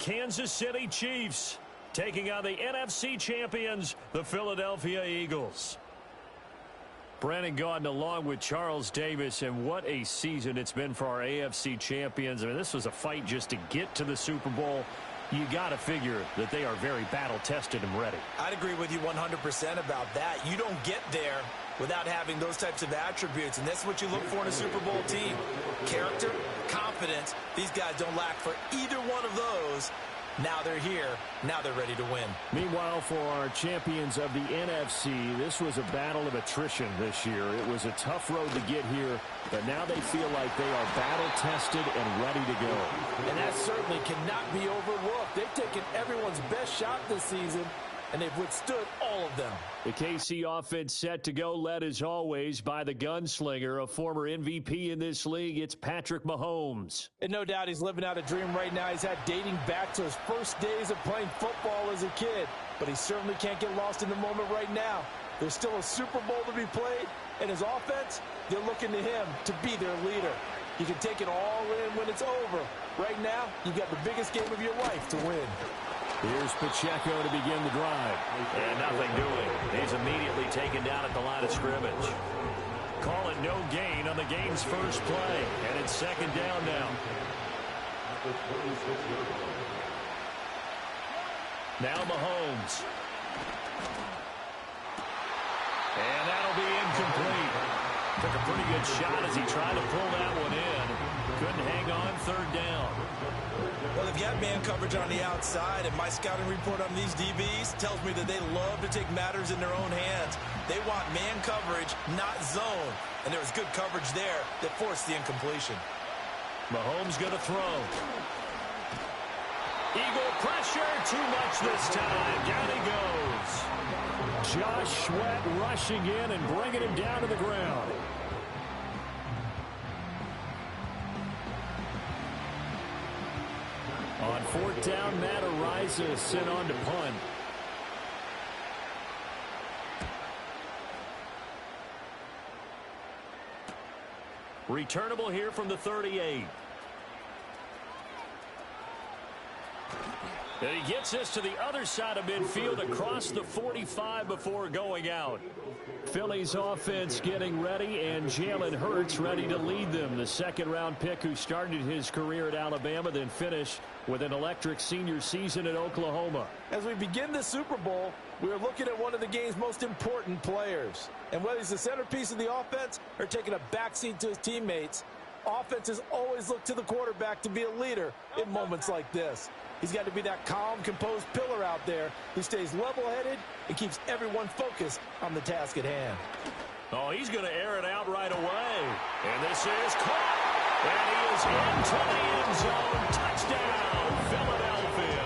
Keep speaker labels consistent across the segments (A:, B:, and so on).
A: Kansas City Chiefs, taking on the NFC champions, the Philadelphia Eagles. Brandon Gaudin along with Charles Davis, and what a season it's been for our AFC champions. I mean, this was a fight just to get to the Super Bowl. You got to figure that they are very battle-tested and ready.
B: I'd agree with you 100% about that. You don't get there without having those types of attributes, and that's what you look for in a Super Bowl team. Character, confidence. These guys don't lack for either one of those. Now they're here. Now they're ready to win.
A: Meanwhile, for our champions of the NFC, this was a battle of attrition this year. It was a tough road to get here, but now they feel like they are battle-tested and ready to go.
C: And that certainly cannot be overlooked. They've taken everyone's best shot this season, and they've withstood all of them.
A: The KC offense set to go, led as always by the gunslinger, a former MVP in this league. It's Patrick Mahomes.
C: And no doubt he's living out a dream right now. He's had dating back to his first days of playing football as a kid. But he certainly can't get lost in the moment right now. There's still a Super Bowl to be played, and his offense, they're looking to him to be their leader. You can take it all in when it's over. Right now, you got the biggest game of your life to win.
A: Here's Pacheco to begin the drive. And nothing doing. He's immediately taken down at the line of scrimmage. Call it no gain on the game's first play. And it's second down now. Now Mahomes. And that'll be incomplete. Took a pretty good shot as he tried to pull that one in. Couldn't hang on, third down.
B: Well, they've got man coverage on the outside, and my scouting report on these DBs tells me that they love to take matters in their own hands. They want man coverage, not zone. And there was good coverage there that forced the incompletion.
A: Mahomes going to throw. Eagle pressure, too much this time. Down he goes. Josh Sweat rushing in and bringing him down to the ground. On fourth down, Matt Araiza sent on to punt. Returnable here from the 38. And he gets this to the other side of midfield across the 45 before going out. Philly's offense getting ready, and Jalen Hurts ready to lead them. The second-round pick who started his career at Alabama, then finished with an electric senior season at Oklahoma.
C: As we begin the Super Bowl, we're looking at one of the game's most important players. And whether he's the centerpiece of the offense or taking a backseat to his teammates, offenses always look to the quarterback to be a leader in moments like this. He's got to be that calm, composed pillar out there who stays level-headed and keeps everyone focused on the task at hand.
A: Oh, he's going to air it out right away. And this is caught. And he is into the end zone. Touchdown, Philadelphia.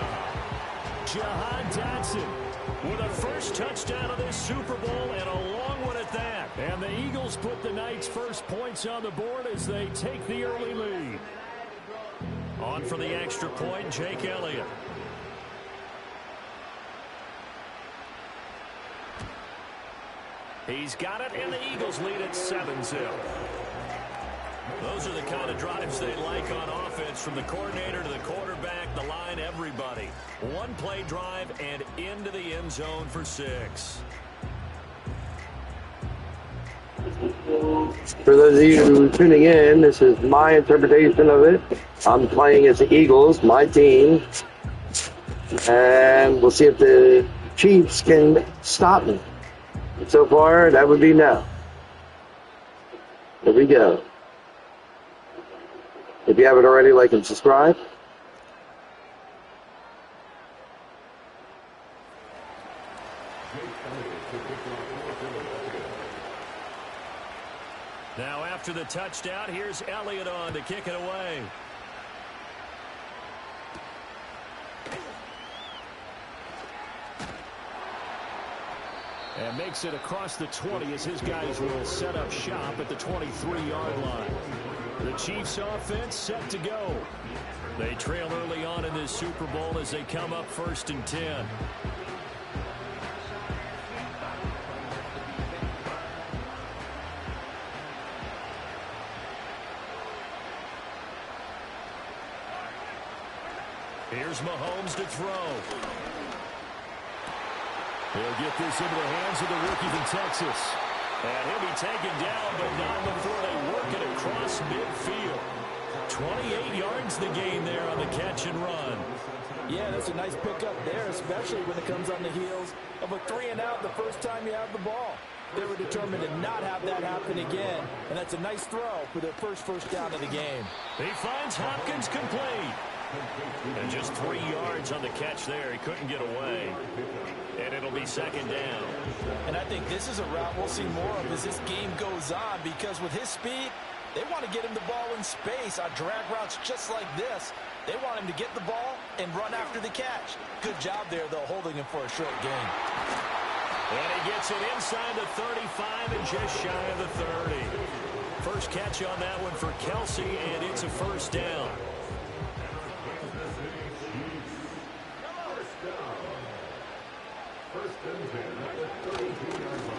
A: Jahan Dotson with a first touchdown of this Super Bowl, and a long one at that. And the Eagles put the Knights' first points on the board as they take the early lead. On for the extra point, Jake Elliott. He's got it, and the Eagles lead at 7-0. Those are the kind of drives they like on offense, from the coordinator to the quarterback, the line, everybody. One-play drive and into the end zone for 6.
D: For those of you tuning in, this is my interpretation of it. I'm playing as the Eagles, my team. And we'll see if the Chiefs can stop me. So far, that would be no. Here we go. If you haven't already, like and subscribe.
A: Now after the touchdown, here's Elliott on to kick it away. And makes it across the 20 as his guys will set up shop at the 23-yard line. The Chiefs offense set to go. They trail early on in this Super Bowl as they come up 1st and 10. Here's Mahomes to throw. He'll get this into the hands of the rookie from Texas. And he'll be taken down, but not before they work it across midfield. 28 yards the gain there on the catch and run.
C: Yeah, that's a nice pickup there, especially when it comes on the heels of a 3-and-out the first time you have the ball. They were determined to not have that happen again, and that's a nice throw for their first down of the game.
A: He finds Hopkins complete. And just 3 yards on the catch there. He couldn't get away. And it'll be second down.
C: And I think this is a route we'll see more of as this game goes on, because with his speed, they want to get him the ball in space on drag routes just like this. They want him to get the ball and run after the catch. Good job there, though, holding him for a short gain.
A: And he gets it inside the 35 and just shy of the 30. First catch on that one for Kelsey, and it's a first down.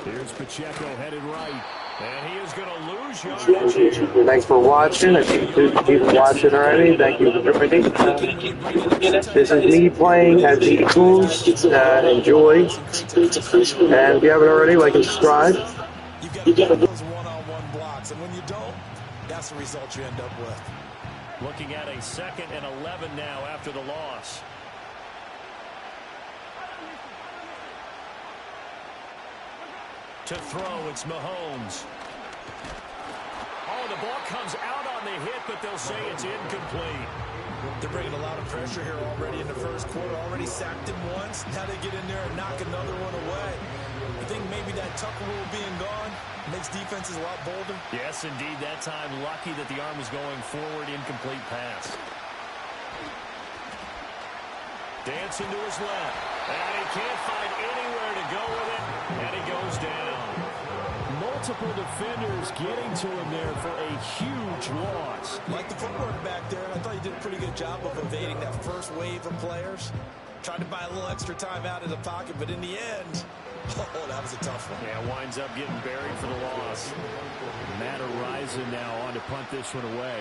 A: Here's Pacheco headed right. And he is going to lose yardage here.
D: Thanks for watching. I think people watching already. Thank you for joining. This is me playing as the Eagles. Enjoy. And if you haven't already, like and subscribe.
B: You got those one-on-one blocks, and when you don't, that's the result you end up with.
A: Looking at a 2nd and 11 now after the loss. To throw, it's Mahomes. Oh, the ball comes out on the hit, but they'll say it's incomplete.
B: They're bringing a lot of pressure here already in the first quarter. Already sacked him once. Now they get in there and knock another one away. I think maybe that Tucker rule being gone makes defenses a lot bolder.
A: Yes, indeed. That time, lucky that the arm was going forward. Incomplete pass. Dancing to his left. And he can't find anywhere to go with it. And he goes down. Multiple defenders getting to him there for a huge loss.
B: Like the footwork back there, I thought he did a pretty good job of evading that first wave of players. Tried to buy a little extra time out of the pocket, but in the end, oh, that was a tough one.
A: Yeah, winds up getting buried for the loss. Matt Arisen now on to punt this one away.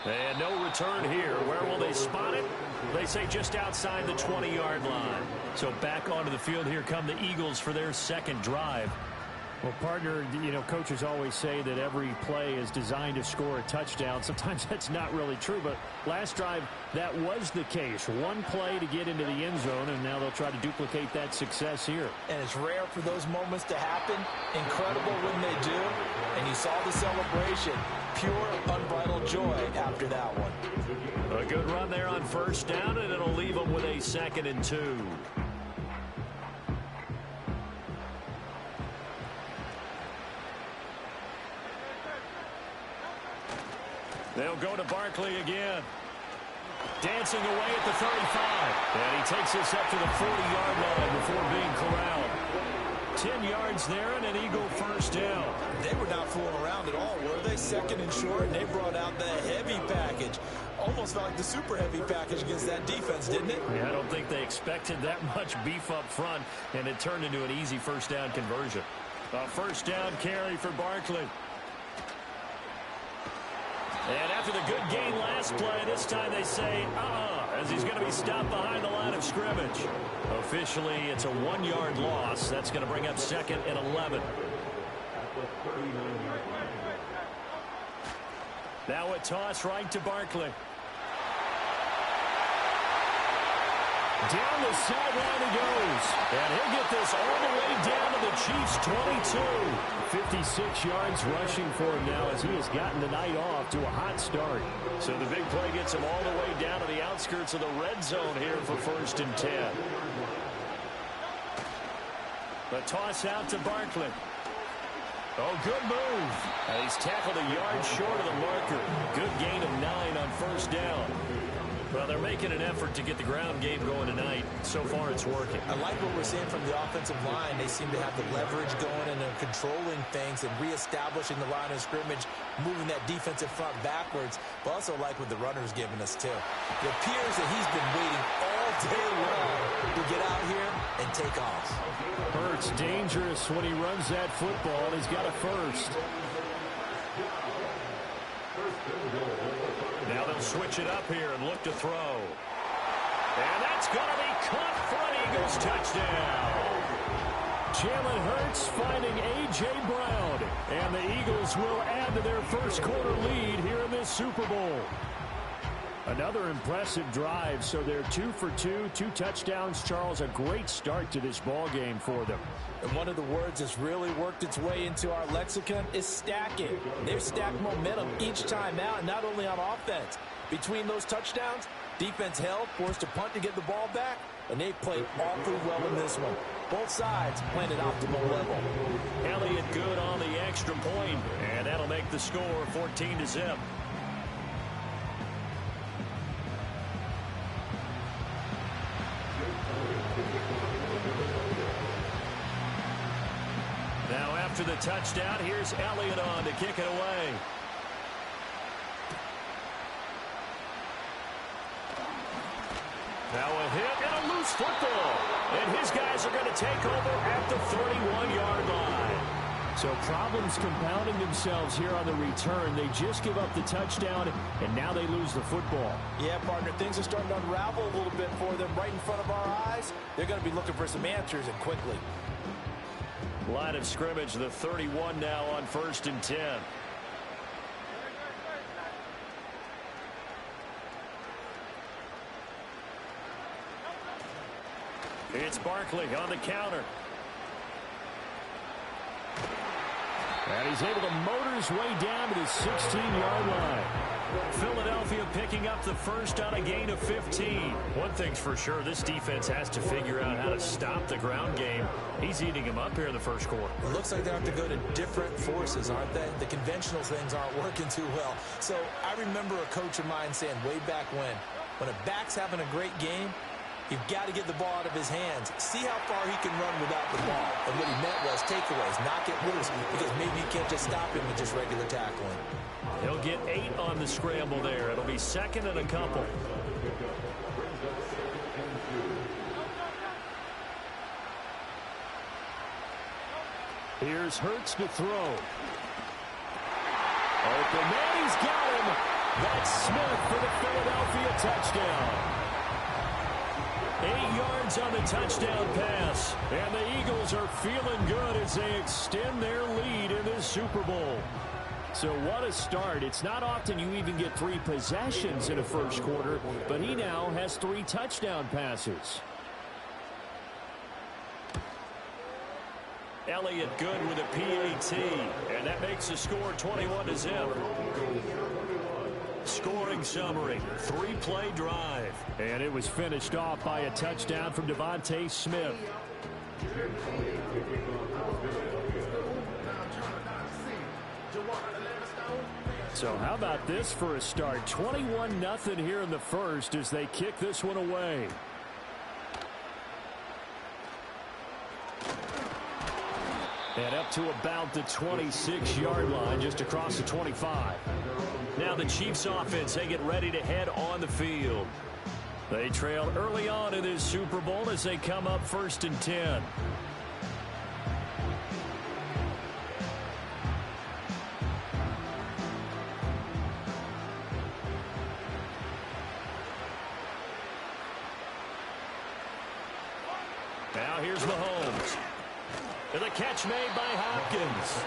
A: And no return here. Where will they spot it? They say just outside the 20-yard line. So back onto the field, here come the Eagles for their second drive. Well, partner, you know, coaches always say that every play is designed to score a touchdown. Sometimes that's not really true, but last drive, that was the case. One play to get into the end zone, and now they'll try to duplicate that success here.
C: And it's rare for those moments to happen. Incredible when they do. And you saw the celebration. Pure, unbridled joy after that one.
A: A good run there on first down, and it'll leave them with a 2nd and 2. They'll go to Barkley again. Dancing away at the 35. And he takes this up to the 40-yard line before being corralled. 10 yards there and an Eagle first down.
B: They were not fooling around at all, were they? 2nd and short, and they brought out the heavy package. Almost felt like the super heavy package against that defense, didn't it?
A: Yeah, I don't think they expected that much beef up front, and it turned into an easy first down conversion. A first down carry for Barkley. And after the good gain last play, this time they say, as he's going to be stopped behind the line of scrimmage. Officially, it's a 1-yard loss. That's going to bring up 2nd and 11. Now a toss right to Barkley. Down the sideline he goes. And he'll get this all the way down to the Chiefs' 22. 56 yards rushing for him now as he has gotten the night off to a hot start. So the big play gets him all the way down to the outskirts of the red zone here for 1st and 10. The toss out to Barkley. Oh, good move. And he's tackled a yard short of the marker. Good gain of 9 on first down. Well, they're making an effort to get the ground game going tonight. So far, it's working.
B: I like what we're seeing from the offensive line. They seem to have the leverage going, and they're controlling things and reestablishing the line of scrimmage, moving that defensive front backwards, but also like what the runner's giving us, too. It appears that he's been waiting all day long to get out here and take off.
A: Hurts dangerous when he runs that football, and he's got a first. switch it up here and look to throw. And that's going to be caught for an Eagles touchdown. Jalen Hurts finding A.J. Brown. And the Eagles will add to their first quarter lead here in this Super Bowl. Another impressive drive, so they're 2 for 2, 2 touchdowns. Charles, a great start to this ball game for them.
C: And one of the words that's really worked its way into our lexicon is stacking. They've stacked momentum each time out, and not only on offense. Between those touchdowns, defense held, forced to punt to get the ball back, and they played awfully well in this one. Both sides playing at optimal level.
A: Elliott good on the extra point, and that'll make the score 14-0. Now after the touchdown, here's Elliott on to kick it away. Now a hit and a loose football. And his guys are going to take over at the 31-yard line.
E: So problems compounding themselves here on the return. They just give up the touchdown, and now they lose the football.
C: Yeah, partner, things are starting to unravel a little bit for them right in front of our eyes. They're going to be looking for some answers, and quickly.
A: Line of scrimmage, the 31 now on 1st and 10. It's Barkley on the counter. And he's able to motor his way down to the 16-yard line. Philadelphia picking up the first on a gain of 15. One thing's for sure, this defense has to figure out how to stop the ground game. He's eating them up here in the first quarter.
B: It looks like they have to go to different forces, aren't they? The conventional things aren't working too well. So I remember a coach of mine saying way back when a back's having a great game, you've got to get the ball out of his hands. See how far he can run without the ball. And what he meant was takeaways, knock it loose, because maybe you can't just stop him with just regular tackling.
A: He'll get 8 on the scramble there. It'll be 2nd and a couple.
E: Here's Hurts to throw. Open man, he's got him. That's Smith for the Philadelphia touchdown.
A: 8 yards on the touchdown pass. And the Eagles are feeling good as they extend their lead in this Super Bowl.
E: So what a start. It's not often you even get 3 possessions in a first quarter, but he now has 3 touchdown passes.
A: Elliott good with a PAT, and that makes the score 21-0. Scoring summary, 3-play drive.
E: And it was finished off by a touchdown from Devontae Smith. So how about this for a start? 21-0 here in the first as they kick this one away. And up to about the 26-yard line, just across the 25.
A: Now the Chiefs offense, they get ready to head on the field. They trail early on in this Super Bowl as they come up 1st and 10. Now here's Mahomes. And the catch made by Hopkins.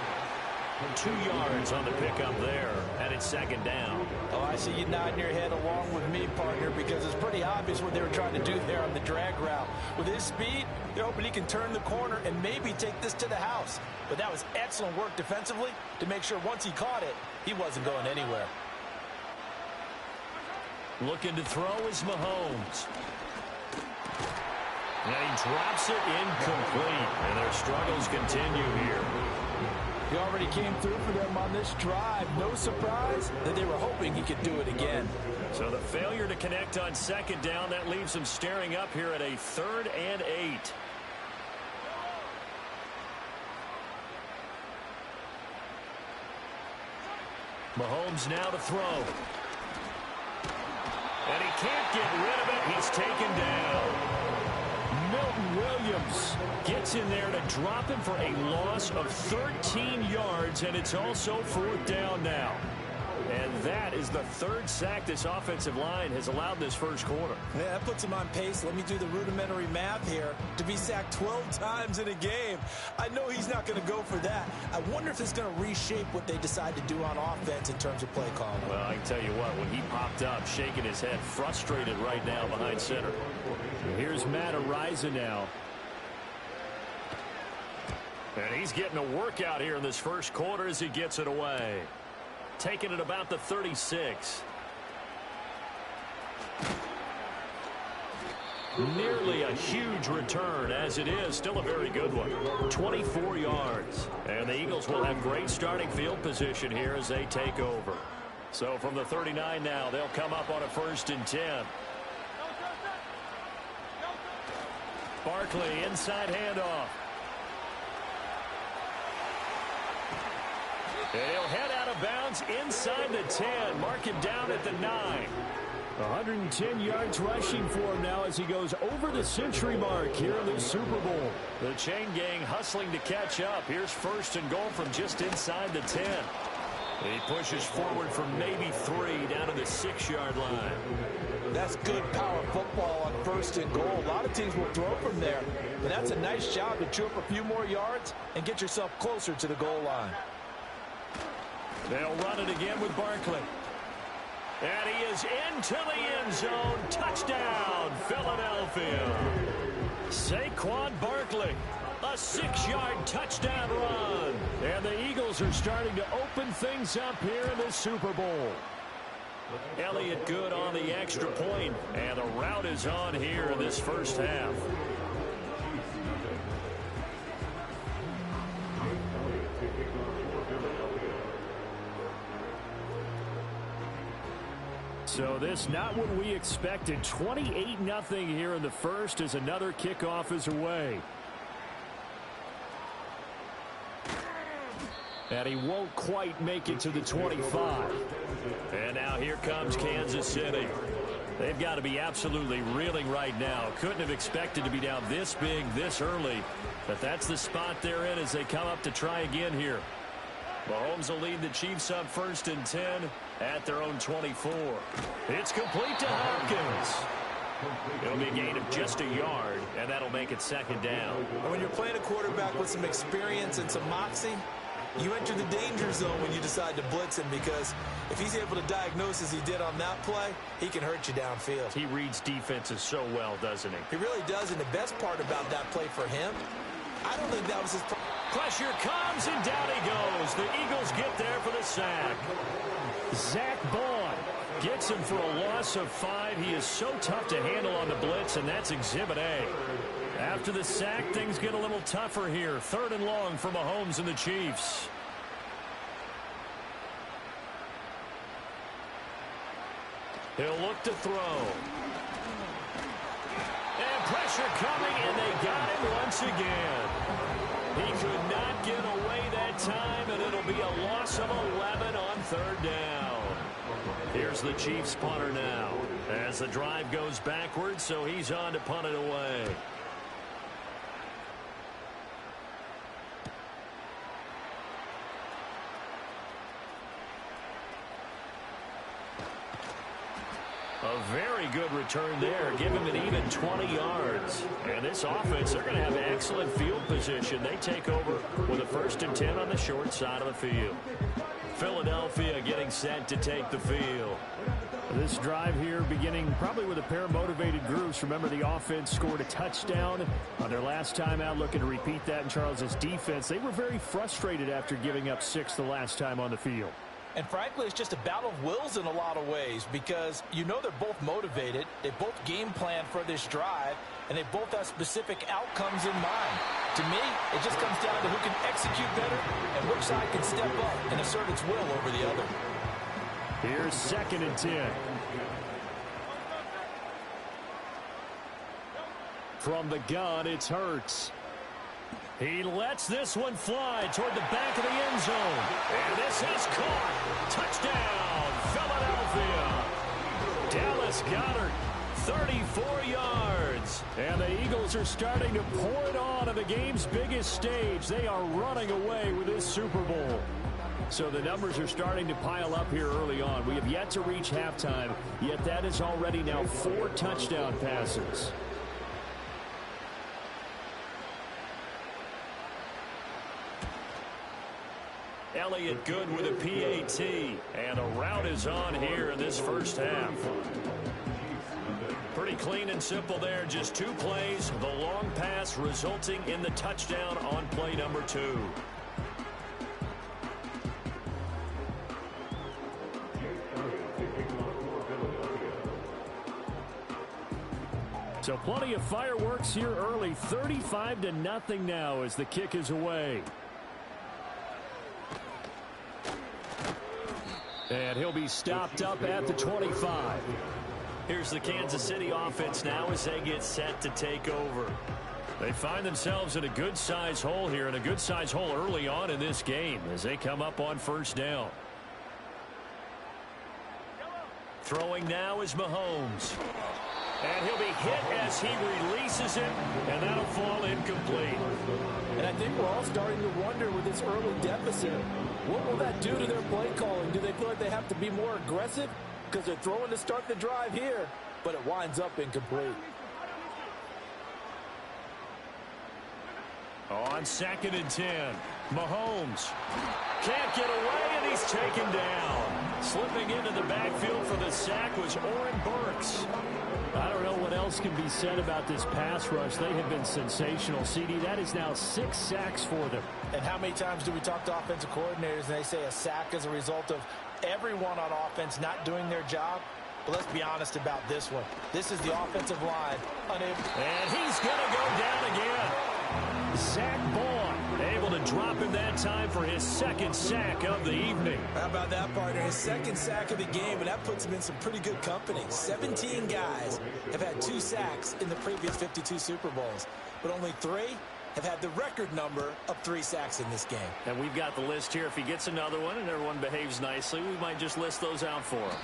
A: 2 yards on the pickup there, and it's 2nd down.
C: Oh, I see you nodding your head along with me, partner, because it's pretty obvious what they were trying to do there on the drag route. With his speed, they're hoping he can turn the corner and maybe take this to the house. But that was excellent work defensively to make sure once he caught it, he wasn't going anywhere.
A: Looking to throw is Mahomes. And he drops it incomplete, and their struggles continue here.
C: He already came through for them on this drive. No surprise that they were hoping he could do it again.
A: So the failure to connect on 2nd down, that leaves them staring up here at a 3rd and 8. Mahomes now to throw. And he can't get rid of it. He's taken down.
E: Milton Williams gets in there to drop him for a loss of 13 yards, and it's also 4th down now.
A: And that is the third sack this offensive line has allowed this first quarter.
B: Yeah, that puts him on pace. Let me do the rudimentary math here. To be sacked 12 times in a game, I know he's not going to go for that. I wonder if it's going to reshape what they decide to do on offense in terms of play calling.
A: Well, I can tell you what, when he popped up, shaking his head, frustrated right now behind center.
E: Here's Matt Ariza now.
A: And he's getting a workout here in this first quarter as he gets it away. Taking it about the 36. Nearly a huge return, as it is still a very good one. 24 yards. And the Eagles will have great starting field position here as they take over. So from the 39 now, they'll come up on a 1st and 10. Barkley, inside handoff. And he'll head out of bounds inside the 10. Mark him down at the 9.
E: 110 yards rushing for him now as he goes over the century mark here in the Super Bowl.
A: The chain gang hustling to catch up. Here's 1st and goal from just inside the 10. He pushes forward from maybe 3 down to the 6-yard line.
C: That's good power football on 1st and goal. A lot of teams will throw from there, but that's a nice job to chew up a few more yards and get yourself closer to the goal line.
A: They'll run it again with Barkley. And he is into the end zone. Touchdown, Philadelphia. Saquon Barkley, a 6-yard touchdown run.
E: And the Eagles are starting to open things up here in the Super Bowl.
A: Elliott good on the extra point, and the route is on here in this first half.
E: So this not what we expected. 28-0 here in the first as another kickoff is away. And he won't quite make it to the 25.
A: And now here comes Kansas City. They've got to be absolutely reeling right now. Couldn't have expected to be down this big this early. But that's the spot they're in as they come up to try again here. Mahomes will lead the Chiefs up 1st and 10 at their own 24. It's complete to Hopkins. It'll be a gain of just a yard, and that'll make it 2nd down.
B: And when you're playing a quarterback with some experience and some moxie, you enter the danger zone when you decide to blitz him, because if he's able to diagnose as he did on that play, he can hurt you downfield.
A: He reads defenses so well, doesn't he?
B: He really does, and the best part about that play for him, I don't think that was his problem.
A: Pressure comes, and down he goes. The Eagles get there for the sack.
E: Zach Bond
A: gets him for a loss of 5. He is so tough to handle on the blitz, and that's Exhibit A. After the sack, things get a little tougher here. 3rd and long for Mahomes and the Chiefs. He'll look to throw. And pressure coming, and they got him once again. He could not get away that time, and it'll be a loss of 11 on 3rd down. Here's the Chiefs punter now as the drive goes backwards, so he's on to punt it away. A very good return there. Give him an even 20 yards. And this offense, they're going to have excellent field position. They take over with a 1st and 10 on the short side of the field. Philadelphia getting set to take the field.
E: This drive here beginning probably with a pair of motivated groups. Remember, the offense scored a touchdown on their last time out, looking to repeat that in Charles' defense. They were very frustrated after giving up 6 the last time on the field.
C: And frankly, it's just a battle of wills in a lot of ways, because you know they're both motivated, they both game plan for this drive, and they both have specific outcomes in mind. To me, it just comes down to who can execute better and which side can step up and assert its will over the other.
E: Here's 2nd and 10. From the gun, it's Hurts.
A: He lets this one fly toward the back of the end zone. And this is caught. Touchdown, Philadelphia. Dallas Goedert, 34 yards.
E: And the Eagles are starting to pour it on the game's biggest stage. They are running away with this Super Bowl. So the numbers are starting to pile up here early on. We have yet to reach halftime, yet that is already now 4 touchdown passes. Elliott good with a PAT, and a route is on here in this first half. Pretty clean and simple there, just 2 plays, the long pass resulting in the touchdown on play number 2. So plenty of fireworks here early, 35-0 now as the kick is away. And he'll be stopped up at the 25. Here's the Kansas City offense now as they get set to take over. They find themselves in a good-sized hole here, and a good-sized hole early on in this game as they come up on first down. Throwing now is Mahomes. And he'll be hit as he releases it, and that'll fall incomplete.
C: And I think we're all starting to wonder with this early deficit, what will that do to their play calling? Do they feel like they have to be more aggressive because they're throwing to start the drive here, but it winds up incomplete?
A: On 2nd and 10, Mahomes can't get away, and he's taken down. Slipping into the backfield for the sack was Oren Burks. I don't know what else can be said about this pass rush. They have been sensational. CD, that is now 6 sacks for them.
C: And how many times do we talk to offensive coordinators and they say a sack is a result of everyone on offense not doing their job? But let's be honest about this one. This is the offensive line unable.
A: And he's going to go down again. Zach Bourne able to drop him that time for his 2nd sack of the evening.
B: How about that, partner? His 2nd sack of the game, and that puts him in some pretty good company. 17 guys have had 2 sacks in the previous 52 Super Bowls, but only 3 have had the record number of 3 sacks in this game.
A: And we've got the list here. If he gets another one and everyone behaves nicely, we might just list those out for him.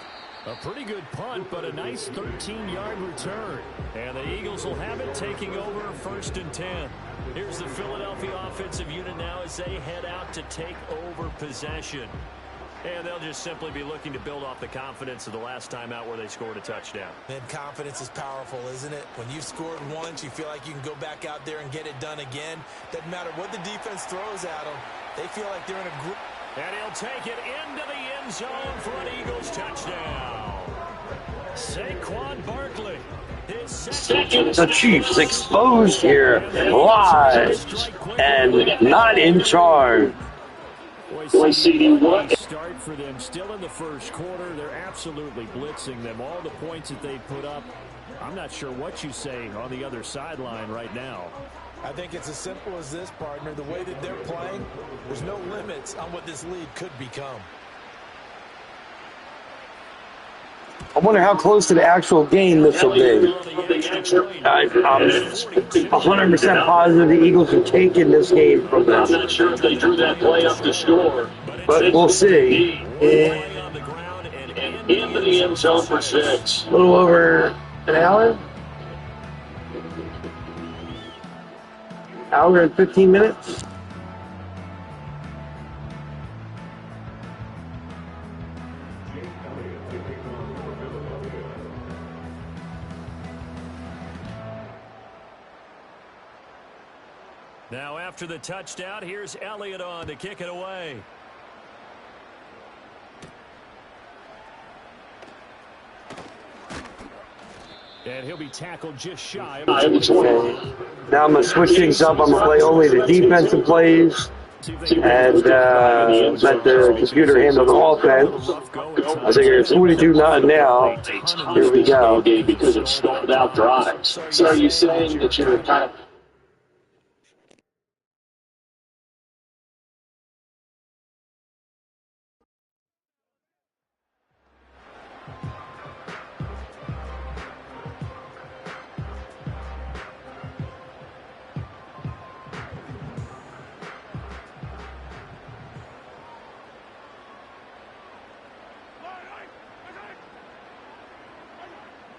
E: A pretty good punt, but a nice 13-yard return.
A: And the Eagles will have it, taking over 1st and 10. Here's the Philadelphia offensive unit now as they head out to take over possession. And they'll just simply be looking to build off the confidence of the last time out where they scored a touchdown.
B: And confidence is powerful, isn't it? When you've scored once, you feel like you can go back out there and get it done again. Doesn't matter what the defense throws at them. They feel like they're in a group.
A: And he'll take it into the end zone for an Eagles touchdown. Saquon Barkley.
D: The Chiefs exposed here, live, and not in charge.
E: Start for them still in the first quarter. They're absolutely blitzing them. All the points that they put up, I'm not sure what you say on the other sideline right now.
C: I think it's as simple as this, partner. The way that they're playing, there's no limits on what this lead could become.
D: I wonder how close to the actual game this will be. I'm 100% positive the Eagles are taking this game from them.
F: I'm not sure if they drew that play up to score.
D: But we'll see.
F: Into the end zone for 6.
D: A little over an hour? Hour and 15 minutes?
A: Now after the touchdown, here's Elliott on to kick it away.
E: And he'll be tackled just shy of
D: Now I'm going to switch things up. I'm going to play only the defensive plays and let the computer handle the offense. I think it's 42-0 now. Here we go.
F: Because it stalled out drives. So are you saying that you're kind of...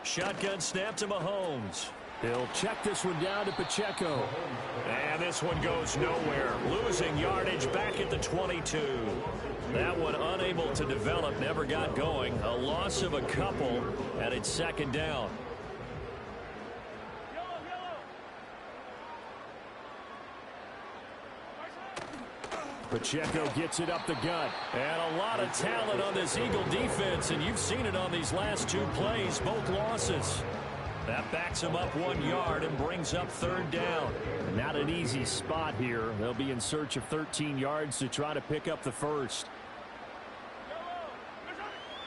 A: Shotgun snap to Mahomes.
E: He'll check this one down to Pacheco.
A: And this one goes nowhere. Losing yardage back at the 22. That one unable to develop, never got going. A loss of a couple, and it's second down.
E: Pacheco gets it up the gut.
A: And a lot of talent on this Eagle defense, and you've seen it on these last two plays, both losses. That backs him up 1 yard and brings up third down.
E: Not an easy spot here. They'll be in search of 13 yards to try to pick up the first.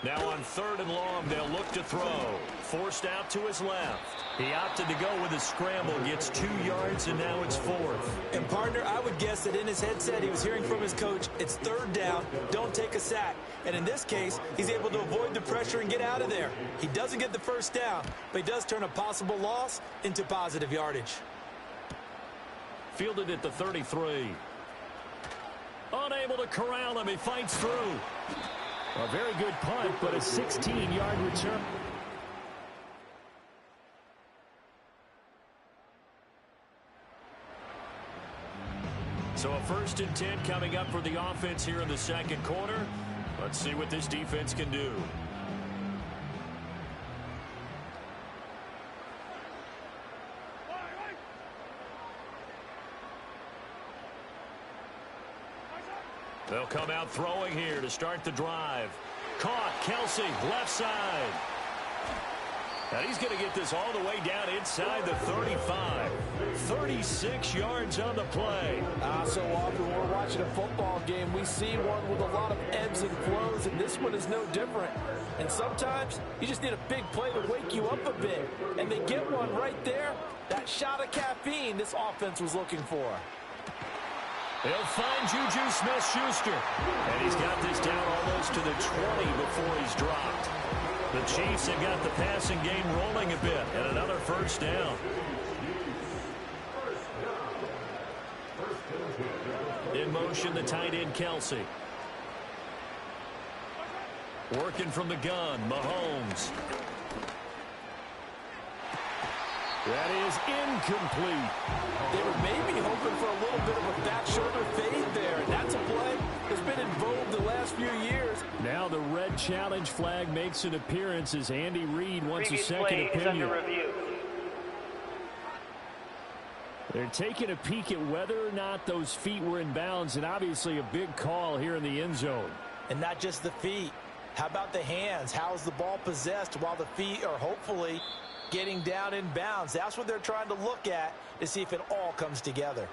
A: Now on third and long, they'll look to throw. Forced out to his left. He opted to go with a scramble, gets 2 yards, and now it's fourth.
B: And partner, I would guess that in his headset he was hearing from his coach, it's third down, don't take a sack. And in this case, he's able to avoid the pressure and get out of there. He doesn't get the first down, but he does turn a possible loss into positive yardage.
A: Fielded at the 33. Unable to corral him, he fights through.
E: A very good punt, but a 16-yard return.
A: So a 1st and 10 coming up for the offense here in the second quarter. Let's see what this defense can do. They'll come out throwing here to start the drive. Caught, Kelsey, left side. And he's going to get this all the way down inside the 35. 36 yards on the play.
C: So often when we're watching a football game, we see one with a lot of ebbs and flows, and this one is no different. And sometimes you just need a big play to wake you up a bit. And they get one right there. That shot of caffeine this offense was looking for.
A: He'll find Juju Smith-Schuster. And he's got this down almost to the 20 before he's dropped. The Chiefs have got the passing game rolling a bit, and another first down. In motion, the tight end, Kelsey. Working from the gun, Mahomes.
E: That is incomplete.
C: They were maybe hoping for a little bit of a back shoulder fade there, and that's a play that's been in vogue the last few years.
E: Now the red challenge flag makes an appearance as Andy Reid wants a second opinion.
G: Is under review.
E: They're taking a peek at whether or not those feet were in bounds, and obviously a big call here in the end zone.
B: And not just the feet. How about the hands? How's the ball possessed while the feet are hopefully getting down in bounds? That's what they're trying to look at to see if it all comes together.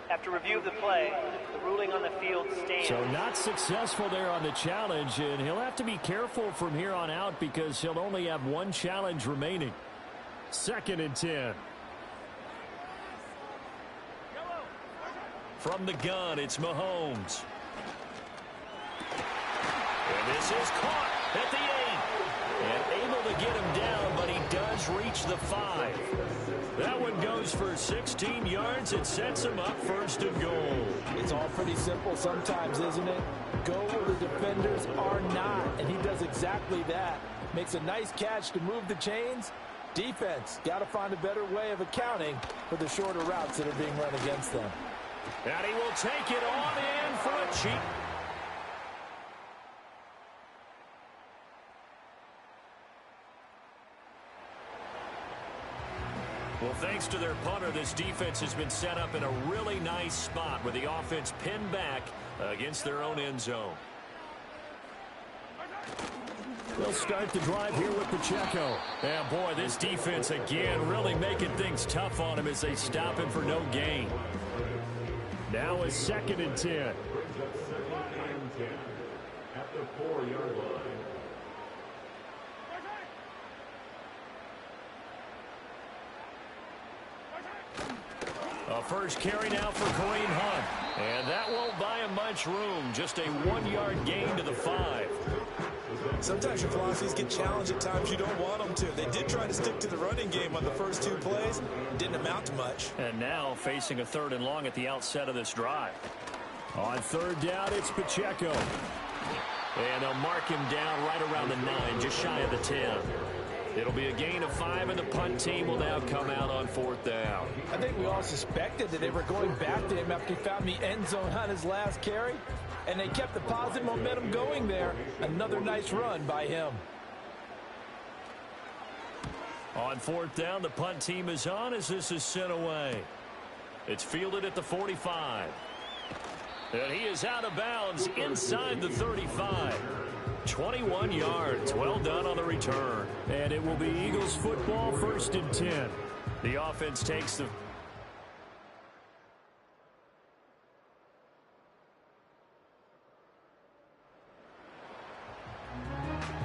G: After review of the play, the ruling on the field stands.
E: So not successful there on the challenge, and he'll have to be careful from here on out because he'll only have one challenge remaining. 2nd and 10.
A: From the gun, it's Mahomes. And this is caught at the 8. And able to get him down, but he does reach the 5. That one goes for 16 yards. It sets him up 1st and goal.
C: It's all pretty simple sometimes, isn't it? Go where the defenders are not, and he does exactly that. Makes a nice catch to move the chains. Defense got to find a better way of accounting for the shorter routes that are being run against them.
A: And he will take it on in for a cheap. Well, thanks to their punter, this defense has been set up in a really nice spot with the offense pinned back against their own end zone.
E: They'll start the drive here with Pacheco.
A: Yeah, boy, this defense again really making things tough on him as they stop him for no gain.
E: Now a 2nd and 10.
H: At the 4-yard line.
A: A first carry now for Kareem Hunt. And that won't buy him much room. Just a 1-yard gain to the 5.
B: Sometimes your philosophies get challenged at times you don't want them to. They did try to stick to the running game on the first 2 plays. Didn't amount to much.
A: And now facing a 3rd and long at the outset of this drive.
E: On 3rd down, it's Pacheco.
A: And they'll mark him down right around the 9, just shy of the 10. It'll be a gain of 5, and the punt team will now come out on 4th down.
C: I think we all suspected that they were going back to him after he found the end zone on his last carry, and they kept the positive momentum going there. Another nice run by him.
A: On 4th down, the punt team is on as this is sent away. It's fielded at the 45. And he is out of bounds inside the 35. 21 yards. Well done on the return.
E: And it will be Eagles football, 1st and 10.
A: The offense takes the...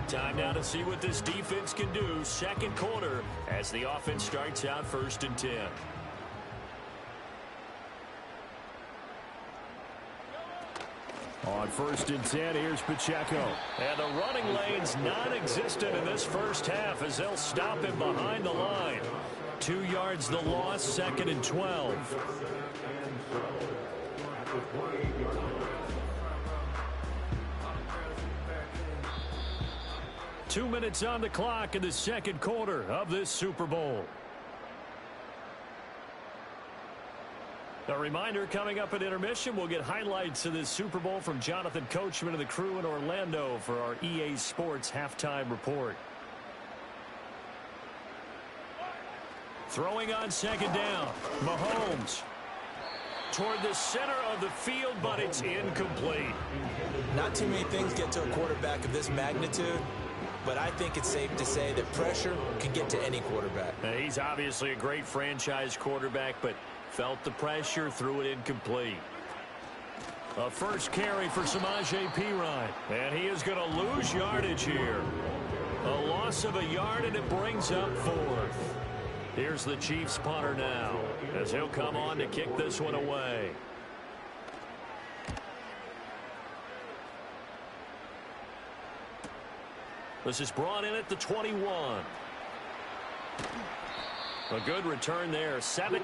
A: Time now to see what this defense can do. 2nd quarter as the offense starts out 1st and 10.
E: On 1st and 10, here's Pacheco.
A: And the running lane's non-existent in this first half as they'll stop him behind the line. 2 yards the loss, 2nd and 12. 2 minutes on the clock in the 2nd quarter of this Super Bowl. A reminder, coming up at intermission, we'll get highlights of this Super Bowl from Jonathan Coachman and the crew in Orlando for our EA Sports halftime report. Throwing on 2nd down, Mahomes toward the center of the field, but it's incomplete.
B: Not too many things get to a quarterback of this magnitude, but I think it's safe to say that pressure can get to any quarterback.
A: Now, he's obviously a great franchise quarterback, but felt the pressure, threw it incomplete. A first carry for Samaje Perine, and he is going to lose yardage here. A loss of a yard, and it brings up 4th. Here's the Chiefs punter now, as he'll come on to kick this one away. This is brought in at the 21. A good return there. 7.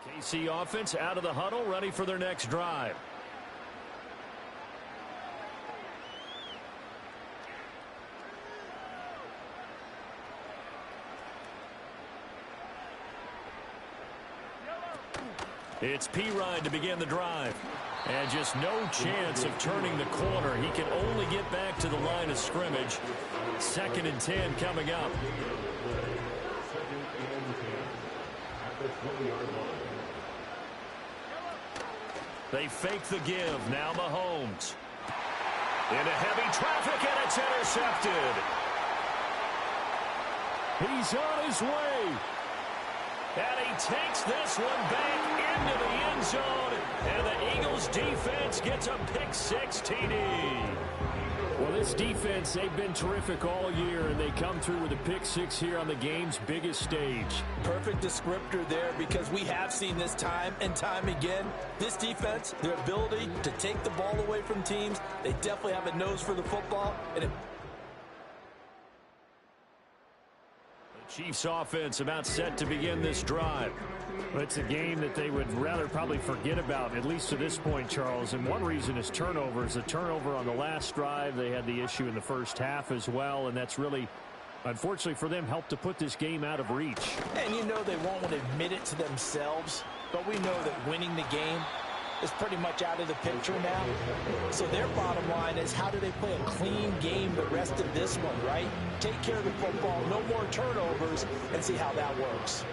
A: KC offense out of the huddle, ready for their next drive. It's Perine to begin the drive. And just no chance of turning the corner. He can only get back to the line of scrimmage. 2nd and 10 coming up. They fake the give. Now Mahomes. Into heavy traffic, and it's intercepted.
E: He's on his way.
A: And he takes this one back into the end zone. And the Eagles defense gets a pick-6 TD.
E: Well, this defense, they've been terrific all year, and they come through with a pick-6 here on the game's biggest stage.
C: Perfect descriptor there, because we have seen this time and time again. This defense, their ability to take the ball away from teams, they definitely have a nose for the football. And it
A: Chiefs offense about set to begin this drive.
E: It's a game that they would rather probably forget about, at least to this point, Charles. And one reason is turnovers. A turnover on the last drive. They had the issue in the first half as well, and that's really, unfortunately for them, helped to put this game out of reach.
C: And you know they won't want to admit it to themselves, but we know that winning the game is pretty much out of the picture now. So their bottom line is, how do they play a clean game the rest of this one, right? Take care of the football, no more turnovers, and see how that works.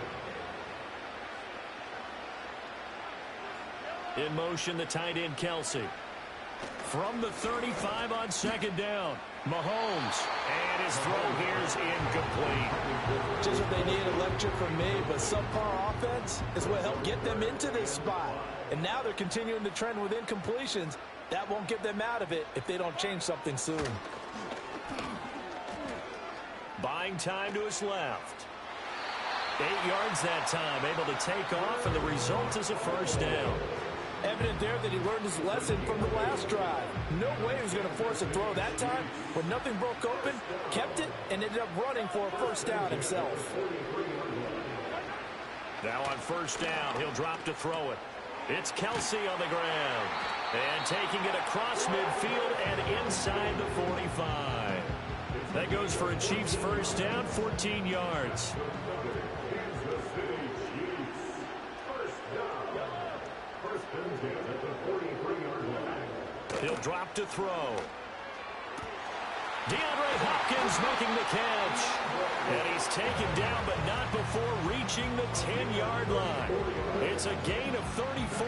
A: In motion, the tight end, Kelsey. From the 35 on 2nd down, Mahomes. And his throw here is incomplete.
C: Just what they need, a lecture from me, but subpar offense is what helped get them into this spot. And now they're continuing the trend with incompletions. That won't get them out of it if they don't change something soon.
A: Buying time to his left. 8 yards that time, able to take off, and the result is a first down.
C: Evident there that he learned his lesson from the last drive. No way he was going to force a throw that time. When nothing broke open, kept it, and ended up running for a first down himself.
A: Now on first down, he'll drop to throw it. It's Kelsey on the ground. And taking it across midfield and inside the 45. That goes for a Chiefs first down, 14 yards. He'll drop to throw. DeAndre Hopkins making the catch. And he's taken down, but not before reaching the 10-yard line. It's a gain of 34.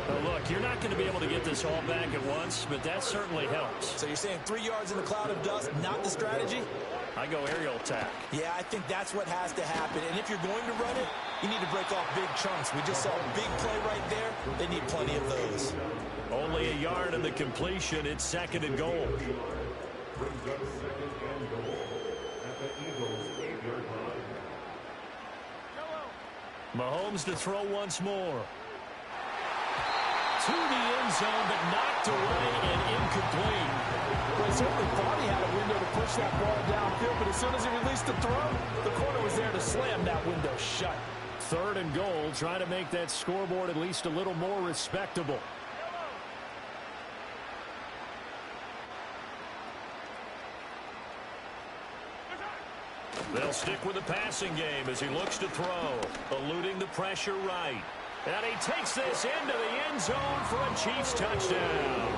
A: Now look, you're not going to be able to get this all back at once, but that certainly helps.
B: So you're saying 3 yards in a cloud of dust, not the strategy?
A: I go aerial attack.
B: Yeah, I think that's what has to happen. And if you're going to run it, you need to break off big chunks. We just saw a big play right there. They need plenty of those.
A: Only a yard in the completion. It's second and goal. Mahomes to throw once more. To the end zone, but knocked away and incomplete.
C: Well, he certainly thought he had a window to push that ball downfield, but as soon as he released the throw, the corner was there to slam that window shut.
E: Third and goal, trying to make that scoreboard at least a little more respectable.
A: They'll stick with the passing game as he looks to throw, eluding the pressure right. And he takes this into the end zone for a Chiefs touchdown.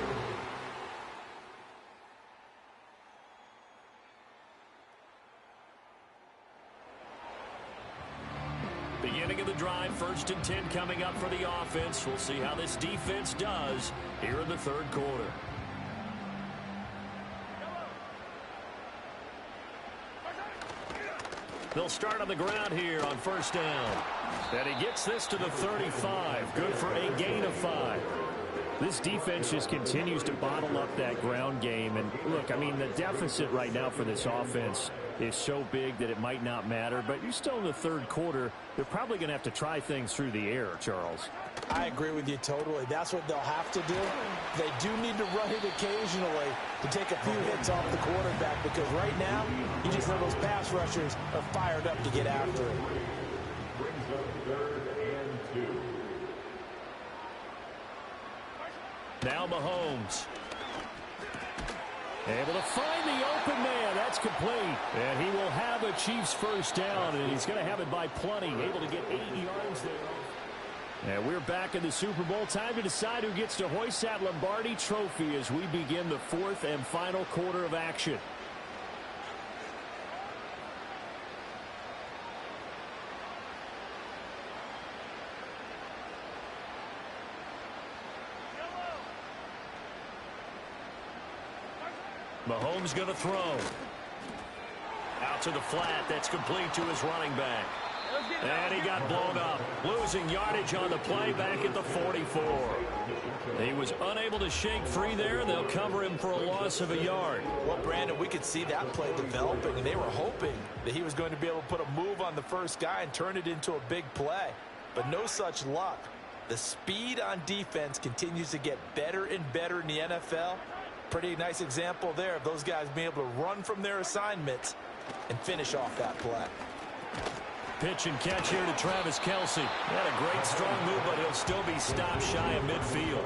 A: Beginning of the drive, 1st and 10 coming up for the offense. We'll see how this defense does here in the third quarter. They'll start on the ground here on 1st down. And he gets this to the 35. Good for a gain of 5.
E: This defense just continues to bottle up that ground game. And look, I mean, the deficit right now for this offense is so big that it might not matter. But you're still in the third quarter. They're probably going to have to try things through the air, Charles.
C: I agree with you totally. That's what they'll have to do. They do need to run it occasionally to take a few hits off the quarterback, because right now, you just know those pass rushers are fired up to get after it.
H: Brings up 3rd and 2.
A: Now Mahomes. Able to find the open man. That's complete. And he will have a Chiefs first down, and he's going to have it by plenty. Able to get 8 yards there. And we're back in the Super Bowl. Time to decide who gets to hoist that Lombardi trophy as we begin the 4th and final quarter of action. Mahomes going to throw. Out to the flat. That's complete to his running back. And he got blown up. Losing yardage on the play back at the 44. He was unable to shake free there. They'll cover him for a loss of a yard.
C: Well, Brandon, we could see that play developing, and they were hoping that he was going to be able to put a move on the first guy and turn it into a big play. But no such luck. The speed on defense continues to get better and better in the NFL. Pretty nice example there of those guys being able to run from their assignments and finish off that play.
A: Pitch and catch here to Travis Kelce. Had a great strong move, but he'll still be stopped shy of midfield.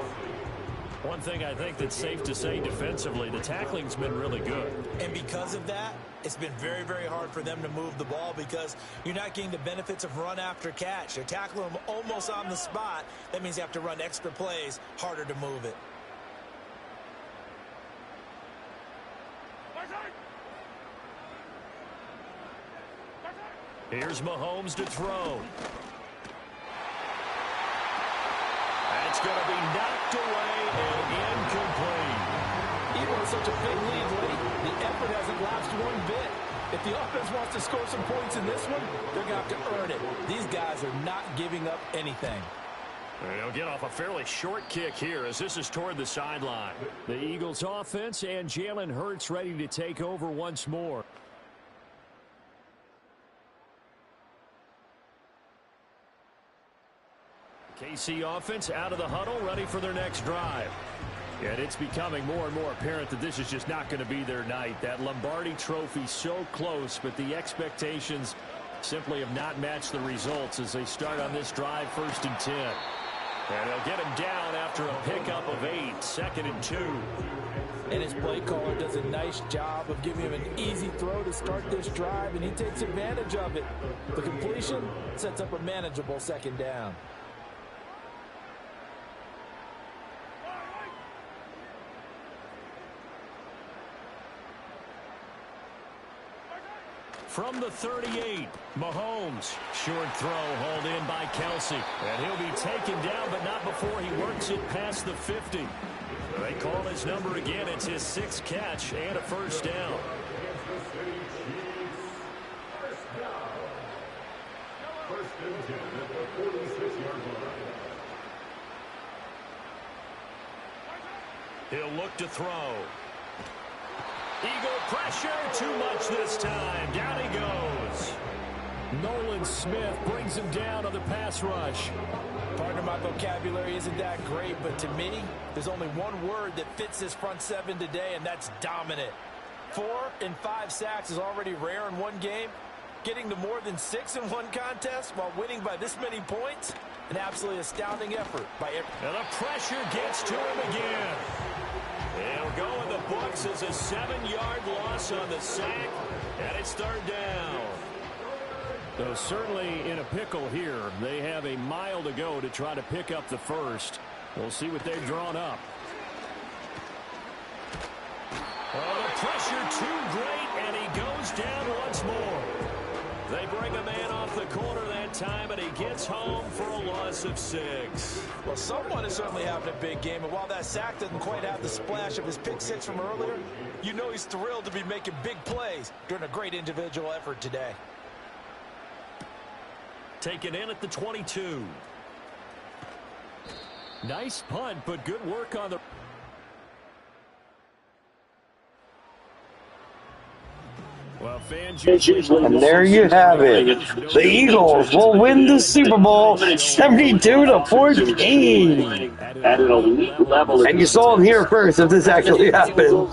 A: One thing I think that's safe to say defensively, the tackling's been really good.
B: And because of that, it's been very, very hard for them to move the ball because you're not getting the benefits of run after catch. They're tackling them almost on the spot. That means you have to run extra plays, harder to move it.
A: Here's Mahomes to throw. That's going to be knocked away and incomplete.
C: Even with such a big lead late, the effort hasn't lapsed one bit. If the offense wants to score some points in this one, they're going to have to earn it. These guys are not giving up anything.
A: They'll get off a fairly short kick here as this is toward the sideline.
E: The Eagles offense and Jalen Hurts ready to take over once more.
A: KC offense out of the huddle, ready for their next drive.
E: And it's becoming more and more apparent that this is just not going to be their night. That Lombardi trophy so close, but the expectations simply have not matched the results as they start on this drive, 1st and 10.
A: And he'll get him down after a pickup of 8, 2nd and 2.
C: And his play caller does a nice job of giving him an easy throw to start this drive, and he takes advantage of it. The completion sets up a manageable 2nd down.
A: From the 38, Mahomes. Short throw hauled in by Kelsey. And he'll be taken down, but not before he works it past the 50. So they call his number again. It's his 6th catch and a 1st down. He'll look to throw. Eagle pressure, too much this time. Down he goes.
E: Nolan Smith brings him down on the pass rush.
C: Pardon my vocabulary isn't that great, but to me, there's only one word that fits this front 7 today, and that's dominant. 4 and 5 sacks is already rare in one game. Getting to more than 6 in one contest while winning by this many points, an absolutely astounding effort by every.
A: And the pressure gets to him again. He'll go in the books as a 7-yard loss on the sack, and it's 3rd down.
E: So certainly in a pickle here. They have a mile to go to try to pick up the 1st. We'll see what they've drawn up.
A: Oh, the pressure too great, and he goes down once more. They bring a man off the corner that time, and he gets home for a loss of 6.
C: Well, someone is certainly having a big game, and while that sack doesn't quite have the splash of his pick 6 from earlier, you know he's thrilled to be making big plays during a great individual effort today.
A: Taken in at the 22.
E: Nice punt, but good work on the... Well, fans
D: and there you have it. The Eagles will win the Super Bowl 72-14.
F: At an elite level.
D: And you saw it here first if this actually happened.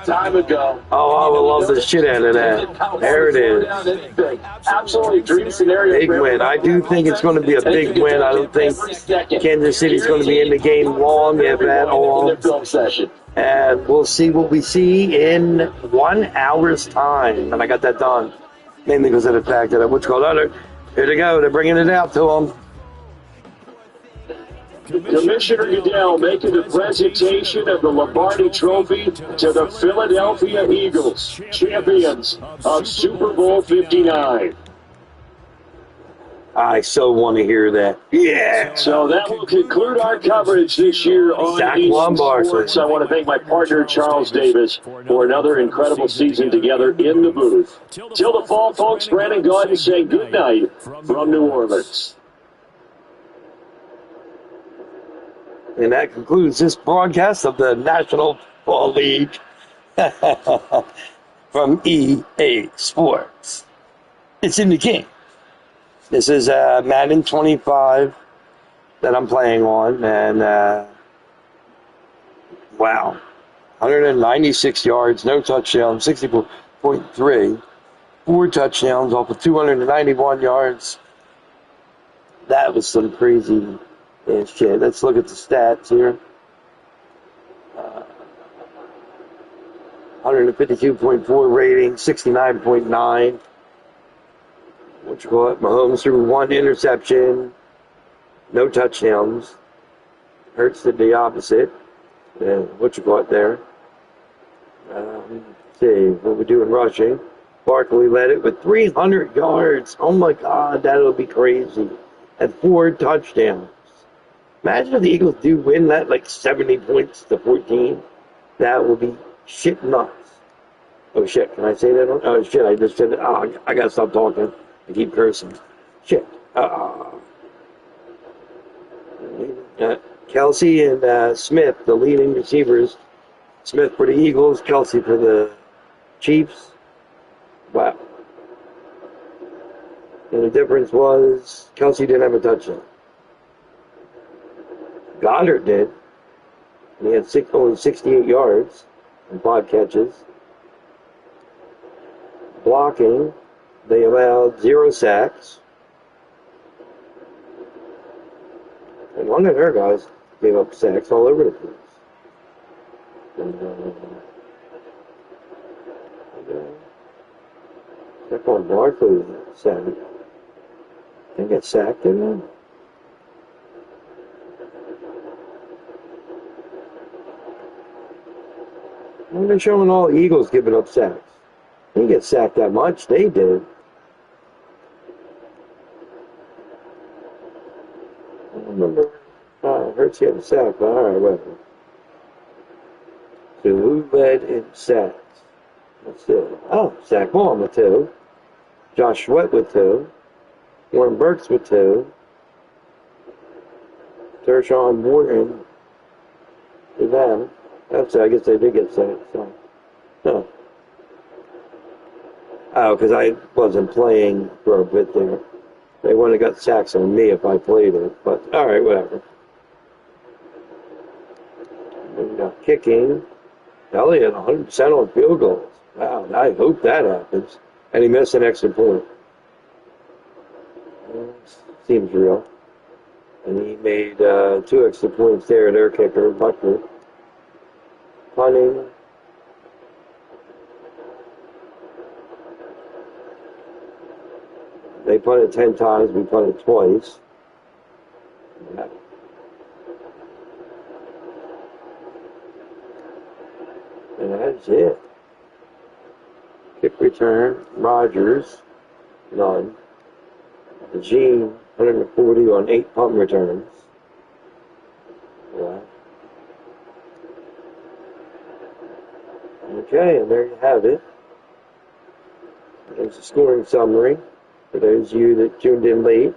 F: Time ago.
D: Oh, I would love the shit out of that. There it is.
F: Absolutely dream scenario.
D: Big win. I do think it's going to be a big win. I don't think Kansas City's going to be in the game long, if at all. And we'll see what we see in 1 hour's time. And I got that done. Mainly because of the fact that what's called under. Here they go. They're bringing it out to them.
F: Commissioner Goodell making the presentation of the Lombardi Trophy to the Philadelphia Eagles, champions of Super Bowl 59.
D: I so want to hear that. Yeah.
F: So that will conclude our coverage this year on Eastern Sports. I want to thank my partner, Charles Davis, for another incredible season together in the booth. Till the fall, folks, Brandon Gaudin saying good night from New Orleans.
D: And that concludes this broadcast of the National Football League from EA Sports. It's in the game. This is Madden 25 that I'm playing on, and wow, 196 yards, no touchdowns, 64.3, 4 touchdowns off of 291 yards. That was some crazy shit. Let's look at the stats here. 152.4 rating, 69.9. What you call it? Mahomes threw 1 interception, no touchdowns. Hurts did the opposite. What you call it there? Let's see what we do in rushing. Barkley led it with 300 yards. Oh my God, that'll be crazy. And 4 touchdowns. Imagine if the Eagles do win that like 70 points to 14. That would be shit nuts. Oh shit, can I say that? Oh shit, I just said it. Oh, I gotta stop talking. I keep cursing. Shit. Kelsey and Smith, the leading receivers. Smith for the Eagles, Kelsey for the Chiefs. Wow. And the difference was Kelsey didn't have a touchdown. Goddard did. And he had only 68 yards and 5 catches. Blocking, they allowed 0 sacks. And one of their guys gave up sacks all over the place. Stephon Barkley sacked. They get sacked, didn't they? Why are they showing all Eagles giving up sacks? They didn't get sacked that much. They did. I don't remember. Hurts he had a sack, but all right, whatever. So who led in sacks? Let's see. Oh, Zach Baum with 2. Josh Sweat with 2. Warren Burks with 2. Tershawn Morgan with them. That's I guess they did get sacked. So. No. Oh, because I wasn't playing for a bit there. They wouldn't have got sacks on me if I played it. But, all right, whatever. And, kicking. Elliott 100% on field goals. Wow, I hope that happens. And he missed an extra point. Seems real. And he made 2 extra points there, their kicker, Butler. Punting. They punted 10 times, we punted twice. Yeah. And that's it. Kick return, Rodgers, none. Gene, 140 on 8 punt returns. Yeah. Okay, and there you have it. There's a scoring summary for those of you that tuned in late.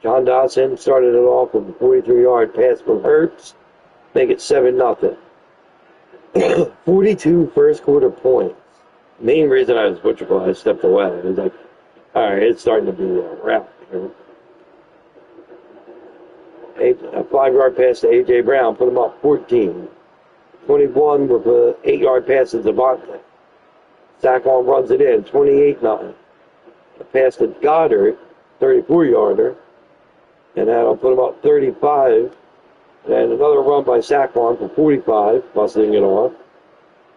D: John Dodson started it off with a 43-yard pass from Hurts, make it 7-0. 42 first quarter points. Main reason I was butcherful, I stepped away. I was like, all right, it's starting to be a wrap here. A 5-yard pass to A.J. Brown, put him up 14. 21 with an 8-yard pass to Devontae. Saquon runs it in, 28-0. A pass to Goddard, 34-yarder. And that'll put him up 35. And another run by Saquon for 45, busting it off.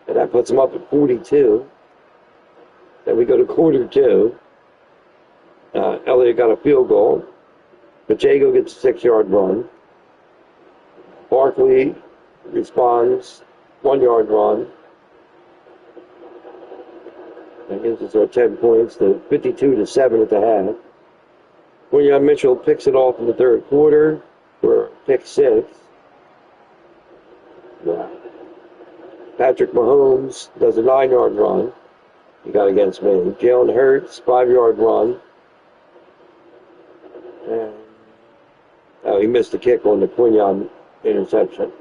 D: And that puts him up at 42. Then we go to quarter 2. Elliott got a field goal. Pacheco gets a 6-yard run. Barkley responds, 1-yard run. That gives us our 10 points to 52-7 at the half. William Mitchell picks it off in the third quarter for pick 6. Yeah. Patrick Mahomes does a 9-yard run. He got against me. Jalen Hurts, 5-yard run. And he missed the kick on the Quinyon interception.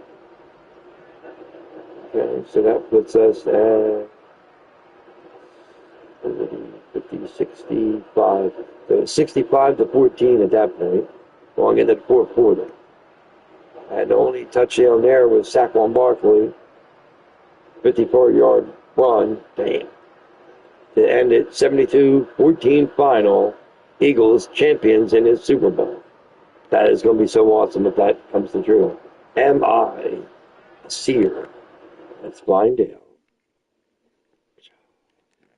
D: Okay, so that puts us at 65. So 65-14 at that point, going into the fourth quarter. And the only touchdown there was Saquon Barkley, 54-yard run. Damn. To end it 72-14 final. Eagles champions in his Super Bowl. That is going to be so awesome if that comes to true. Am I a seer? Let's find out.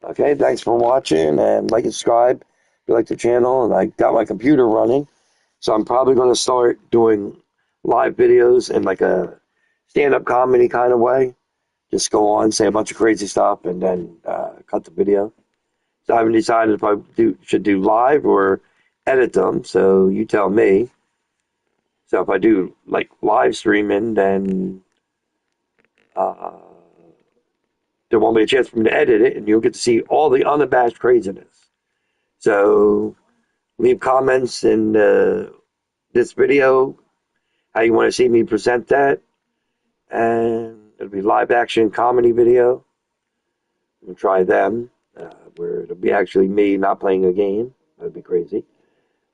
D: Okay, thanks for watching, and like and subscribe if you like the channel. And I got my computer running, so I'm probably going to start doing live videos in like a stand-up comedy kind of way. Just go on, say a bunch of crazy stuff, and then cut the video. So I haven't decided if I should do live or edit them, so you tell me. So if I do like live streaming, then there won't be a chance for me to edit it, and you'll get to see all the unabashed craziness. So leave comments in this video, how you want to see me present that, and it'll be live action comedy video. We'll try them, where it'll be actually me not playing a game. That'd be crazy.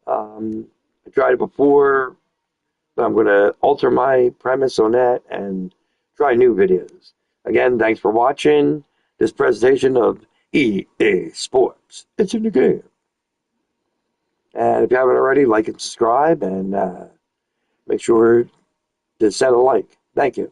D: I tried it before, but I'm going to alter my premise on that and try new videos. Again, thanks for watching this presentation of EA Sports. It's in the game. And if you haven't already, like and subscribe, and make sure to set a like. Thank you.